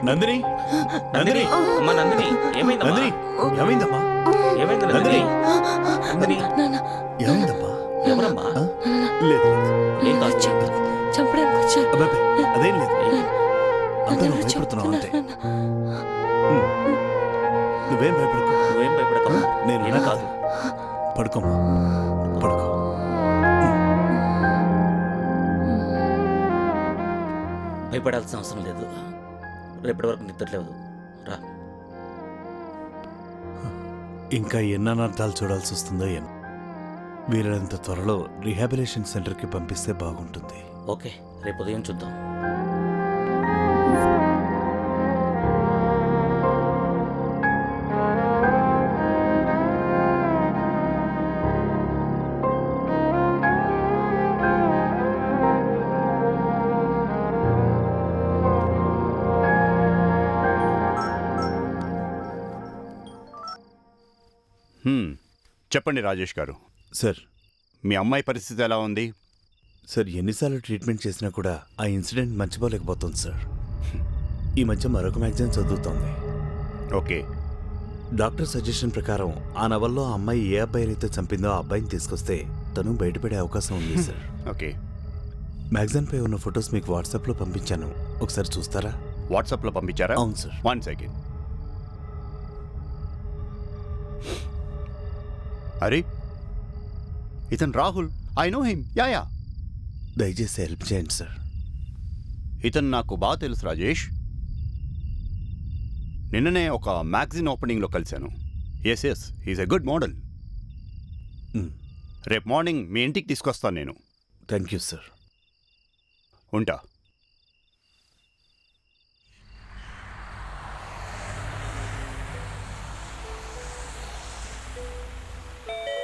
నందిని, నందిని, అమ్మా నందిని, ఏమైందమ్మా? నందిని, ఏమైందమ్మా? ఏమైంది నందిని? నందిని, ఏమైందమ్మా? ఎవరమ్మా? లేదు, ఏం కాదు. చంపడానికి వచ్చారు. అబ్బాయి, అదేం లేదు. అంతా నువ్వు అందరూ భయపడుతున్నావు అంతే. చెప్తున్నారు. నువ్వేం భయపడకు. నువ్వేం భయపడకమ్మా. నేను ఏం కాదు. పడుకోమ్మా, పడుకో. భయపడాల్సిన అవసరం లేదు. రేపటి వరకు నిద్రలేదు. రా. ఇంకా ఎన్ని అనర్థాలు చూడాల్సి వస్తుందో ఏమో. వీలైనంత త్వరలో రీహాబిలిటేషన్ సెంటర్కి పంపిస్తే బాగుంటుంది. ఓకే, రేపు ఉదయం చూద్దాం. చెప్పండి రాజేష్ గారు, సార్, మీ అమ్మాయి పరిస్థితి ఎలా ఉంది? సార్ ఎన్నిసార్లు ట్రీట్మెంట్ చేసినా కూడా ఆ ఇన్సిడెంట్ మర్చిపోలేకపోతుంది సార్. ఈ మధ్య మరొక మ్యాగజైన్ చదువుతోంది. ఓకే, డాక్టర్ సజెషన్ ప్రకారం ఆ నవల్లో ఆ అమ్మాయి ఏ అబ్బాయినైతే చంపిందో ఆ అబ్బాయిని తీసుకొస్తే తను బయటపడే అవకాశం ఉంది సార్. ఓకే. మ్యాగజైన్పై ఉన్న ఫొటోస్ మీకు వాట్సాప్లో పంపించాను, ఒకసారి చూస్తారా? వాట్సాప్లో పంపించారా? అవును సార్. 1 సెకండ్. అరే, ఇతను Rahul. I know him. Yeah. దయచేసి హెల్ప్ చేయండి సార్. ఇతను నాకు బాగా తెలుసు రాజేష్. నిన్ననే ఒక మ్యాగజైన్ ఓపెనింగ్లో కలిశాను. Yes, he's a good model. రేపు మార్నింగ్ మీ ఇంటికి తీసుకొస్తాను నేను. Thank you sir. ఉంటా.